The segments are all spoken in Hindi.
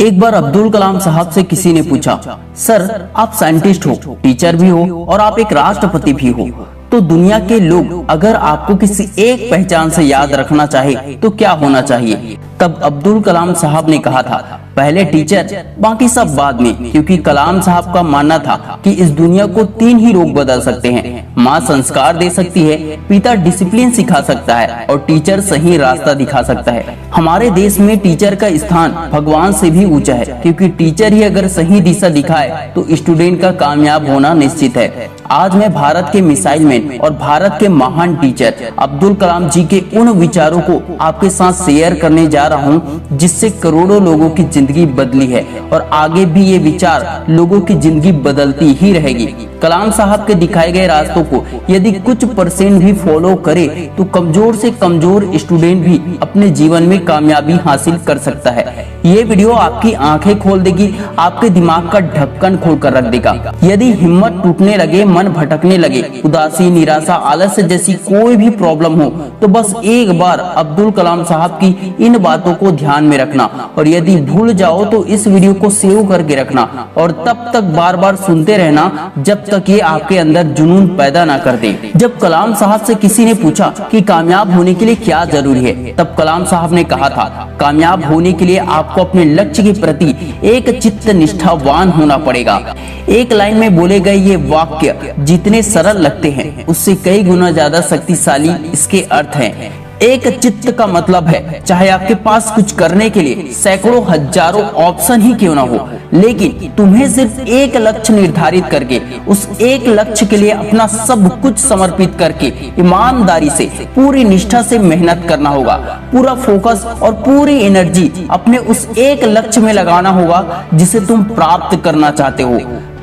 एक बार अब्दुल कलाम साहब से किसी ने पूछा, सर आप साइंटिस्ट हो, टीचर भी हो और आप एक राष्ट्रपति भी हो, तो दुनिया के लोग अगर आपको किसी एक पहचान से याद रखना चाहे तो क्या होना चाहिए? तब अब्दुल कलाम साहब ने कहा था, पहले टीचर, बाकी सब बाद में। क्योंकि कलाम साहब का मानना था कि इस दुनिया को तीन ही लोग बदल सकते हैं, माँ संस्कार दे सकती है, पिता डिसिप्लिन सिखा सकता है और टीचर सही रास्ता दिखा सकता है। हमारे देश में टीचर का स्थान भगवान से भी ऊंचा है, क्योंकि टीचर ही अगर सही दिशा दिखाए तो स्टूडेंट का कामयाब होना निश्चित है। आज मैं भारत के मिसाइल मैन और भारत के महान टीचर अब्दुल कलाम जी के उन विचारों को आपके साथ शेयर करने जा रहा हूं, जिससे करोड़ों लोगों की जिंदगी बदली है और आगे भी ये विचार लोगों की जिंदगी बदलती ही रहेगी। कलाम साहब के दिखाए गए रास्तों को यदि कुछ % भी फॉलो करे तो कमजोर से कमजोर स्टूडेंट भी अपने जीवन में कामयाबी हासिल कर सकता है। ये वीडियो आपकी आंखें खोल देगी, आपके दिमाग का ढक्कन खोल कर रख देगा। यदि हिम्मत टूटने लगे, मन भटकने लगे, उदासी, निराशा, आलस्य जैसी कोई भी प्रॉब्लम हो, तो बस एक बार अब्दुल कलाम साहब की इन बातों को ध्यान में रखना और यदि भूल जाओ तो इस वीडियो को सेव करके रखना और तब तक बार बार सुनते रहना जब तक ये आपके अंदर जुनून पैदा ना कर दे। जब कलाम साहब से किसी ने पूछा कि कामयाब होने के लिए क्या जरूरी है, तब कलाम साहब ने कहा था, कामयाब होने के लिए आपको अपने लक्ष्य के प्रति एक चित्त निष्ठावान होना पड़ेगा। एक लाइन में बोले गए ये वाक्य जितने सरल लगते हैं उससे कई गुना ज्यादा शक्तिशाली इसके अर्थ हैं। एक चित्त का मतलब है चाहे आपके पास कुछ करने के लिए सैकड़ों हजारों ऑप्शन ही क्यों ना हो, लेकिन तुम्हें सिर्फ एक लक्ष्य निर्धारित करके उस एक लक्ष्य के लिए अपना सब कुछ समर्पित करके ईमानदारी से पूरी निष्ठा से मेहनत करना होगा। पूरा फोकस और पूरी एनर्जी अपने उस एक लक्ष्य में लगाना होगा जिसे तुम प्राप्त करना चाहते हो,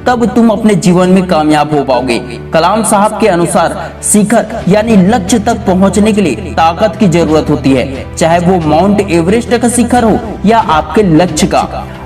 तब तुम अपने जीवन में कामयाब हो पाओगे। कलाम साहब के अनुसार शिखर यानी लक्ष्य तक पहुंचने के लिए ताकत की जरूरत होती है, चाहे वो माउंट एवरेस्ट का शिखर हो या आपके लक्ष्य का।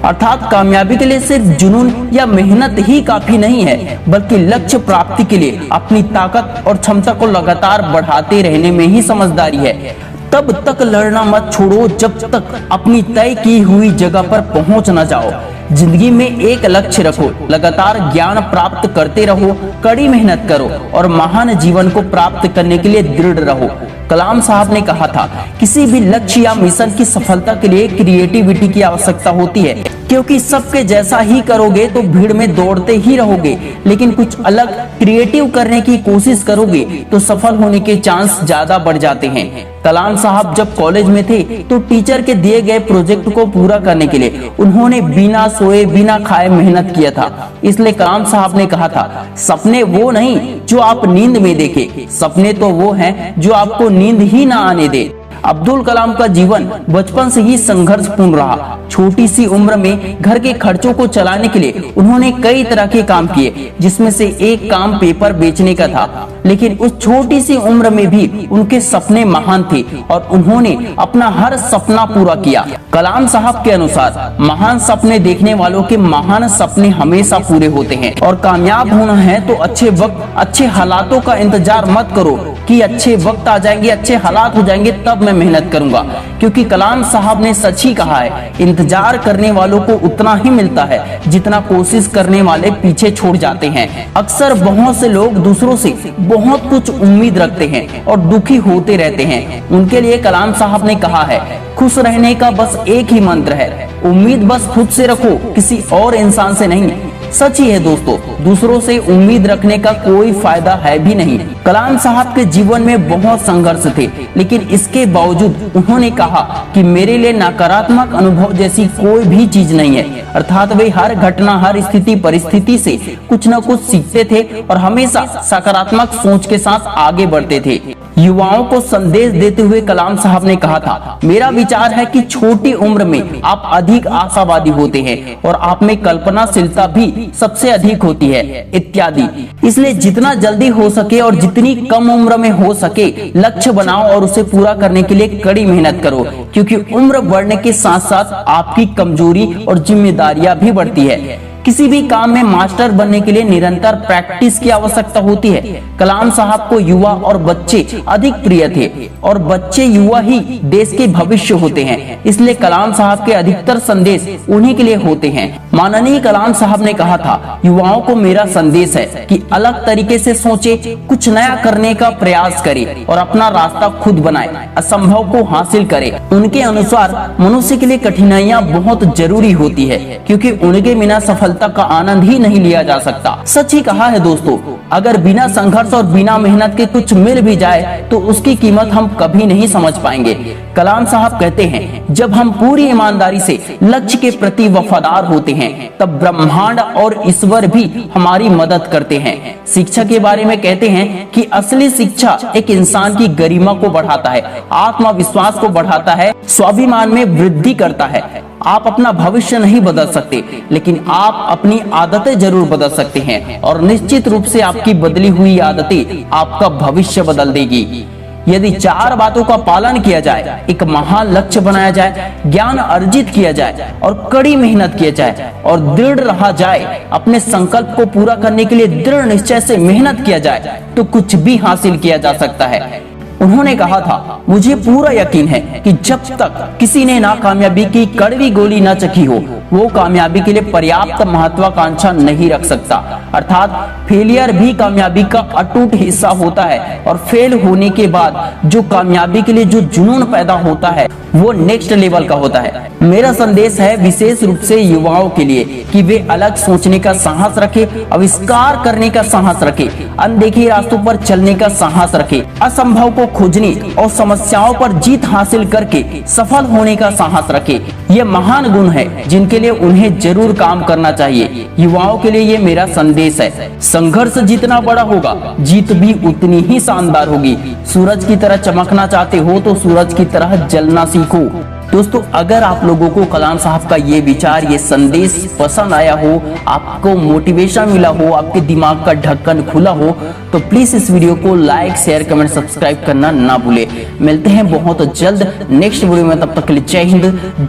अर्थात कामयाबी के लिए सिर्फ जुनून या मेहनत ही काफी नहीं है, बल्कि लक्ष्य प्राप्ति के लिए अपनी ताकत और क्षमता को लगातार बढ़ाते रहने में ही समझदारी है। तब तक लड़ना मत छोड़ो जब तक अपनी तय की हुई जगह पर पहुंच न जाओ। जिंदगी में एक लक्ष्य रखो, लगातार ज्ञान प्राप्त करते रहो, कड़ी मेहनत करो और महान जीवन को प्राप्त करने के लिए दृढ़ रहो। कलाम साहब ने कहा था, किसी भी लक्ष्य या मिशन की सफलता के लिए क्रिएटिविटी की आवश्यकता होती है, क्योंकि सबके जैसा ही करोगे तो भीड़ में दौड़ते ही रहोगे, लेकिन कुछ अलग क्रिएटिव करने की कोशिश करोगे तो सफल होने के चांस ज्यादा बढ़ जाते हैं। कलाम साहब जब कॉलेज में थे तो टीचर के दिए गए प्रोजेक्ट को पूरा करने के लिए उन्होंने बिना सोए बिना खाए मेहनत किया था। इसलिए कलाम साहब ने कहा था, सपने वो नहीं जो आप नींद में देखे, सपने तो वो हैं जो आपको नींद ही ना आने दे। अब्दुल कलाम का जीवन बचपन से ही संघर्षपूर्ण रहा। छोटी सी उम्र में घर के खर्चों को चलाने के लिए उन्होंने कई तरह के काम किए, जिसमें से एक काम पेपर बेचने का था। लेकिन उस छोटी सी उम्र में भी उनके सपने महान थे और उन्होंने अपना हर सपना पूरा किया। कलाम साहब के अनुसार महान सपने देखने वालों के महान सपने हमेशा पूरे होते हैं और कामयाब होना है तो अच्छे वक्त, अच्छे हालातों का इंतजार मत करो कि अच्छे वक्त आ जाएंगे, अच्छे हालात हो जाएंगे तब मैं मेहनत करूंगा, क्योंकि कलाम साहब ने सच ही कहा है, इंतजार करने वालों को उतना ही मिलता है जितना कोशिश करने वाले पीछे छोड़ जाते हैं। अक्सर बहुत से लोग दूसरों से बहुत कुछ उम्मीद रखते हैं और दुखी होते रहते हैं। उनके लिए कलाम साहब ने कहा है, खुश रहने का बस एक ही मंत्र है, उम्मीद बस खुद से रखो, किसी और इंसान से नहीं। सच ही है दोस्तों, दूसरों से उम्मीद रखने का कोई फायदा है भी नहीं। कलाम साहब के जीवन में बहुत संघर्ष थे, लेकिन इसके बावजूद उन्होंने कहा कि मेरे लिए नकारात्मक अनुभव जैसी कोई भी चीज नहीं है। अर्थात वे हर घटना, हर स्थिति परिस्थिति से कुछ न कुछ सीखते थे और हमेशा सकारात्मक सोच के साथ आगे बढ़ते थे। युवाओं को संदेश देते हुए कलाम साहब ने कहा था, मेरा विचार है कि छोटी उम्र में आप अधिक आशावादी होते हैं और आप में कल्पनाशीलता भी सबसे अधिक होती है इत्यादि। इसलिए जितना जल्दी हो सके और जितनी कम उम्र में हो सके लक्ष्य बनाओ और उसे पूरा करने के लिए कड़ी मेहनत करो, क्योंकि उम्र बढ़ने के साथ साथ आपकी कमजोरी और जिम्मेदारियां भी बढ़ती है। किसी भी काम में मास्टर बनने के लिए निरंतर प्रैक्टिस की आवश्यकता होती है। कलाम साहब को युवा और बच्चे अधिक प्रिय थे और बच्चे युवा ही देश के भविष्य होते हैं, इसलिए कलाम साहब के अधिकतर संदेश उन्हीं के लिए होते हैं। माननीय कलाम साहब ने कहा था, युवाओं को मेरा संदेश है कि अलग तरीके से सोचे, कुछ नया करने का प्रयास करे और अपना रास्ता खुद बनाए, असंभव को हासिल करे। उनके अनुसार मनुष्य के लिए कठिनाइयां बहुत जरूरी होती है, क्योंकि उनके बिना सफलता का आनंद ही नहीं लिया जा सकता। सच ही कहा है दोस्तों, अगर बिना संघर्ष और बिना मेहनत के कुछ मिल भी जाए तो उसकी कीमत हम कभी नहीं समझ पाएंगे। कलाम साहब कहते हैं, जब हम पूरी ईमानदारी से लक्ष्य के प्रति वफादार होते हैं तब ब्रह्मांड और ईश्वर भी हमारी मदद करते हैं। शिक्षा के बारे में कहते हैं कि असली शिक्षा एक इंसान की गरिमा को बढ़ाता है, आत्मविश्वास को बढ़ाता है, स्वाभिमान में वृद्धि करता है। आप अपना भविष्य नहीं बदल सकते, लेकिन आप अपनी आदतें जरूर बदल सकते हैं और निश्चित रूप से आपकी बदली हुई आदतें आपका भविष्य बदल देगी। यदि 4 बातों का पालन किया जाए, एक महान लक्ष्य बनाया जाए, ज्ञान अर्जित किया जाए और कड़ी मेहनत किया जाए और दृढ़ रहा जाए, अपने संकल्प को पूरा करने के लिए दृढ़ निश्चय से मेहनत किया जाए, तो कुछ भी हासिल किया जा सकता है। उन्होंने कहा था, मुझे पूरा यकीन है कि जब तक किसी ने नाकामयाबी की कड़वी गोली न चखी हो, वो कामयाबी के लिए पर्याप्त महत्वाकांक्षा नहीं रख सकता। अर्थात फेलियर भी कामयाबी का अटूट हिस्सा होता है और फेल होने के बाद जो कामयाबी के लिए जो जुनून पैदा होता है वो नेक्स्ट लेवल का होता है। मेरा संदेश है विशेष रूप से युवाओं के लिए कि वे अलग सोचने का साहस रखें, आविष्कार करने का साहस रखें, अनदेखे रास्तों पर चलने का साहस रखें, असंभव को खोजने और समस्याओं पर जीत हासिल करके सफल होने का साहस रखें। ये महान गुण है जिनके लिए उन्हें जरूर काम करना चाहिए। युवाओं के लिए ये मेरा संदेश है। संघर्ष जितना बड़ा होगा, जीत भी उतनी ही शानदार होगी। सूरज की तरह चमकना चाहते हो तो सूरज की तरह जलना सीखो। दोस्तों, अगर आप लोगों को कलाम साहब का ये विचार, ये संदेश पसंद आया हो, आपको मोटिवेशन मिला हो, आपके दिमाग का ढक्कन खुला हो, तो प्लीज इस वीडियो को लाइक, शेयर, कमेंट, सब्सक्राइब करना ना भूले। मिलते हैं बहुत जल्द नेक्स्ट वीडियो में, तब तक के लिए जय हिंद,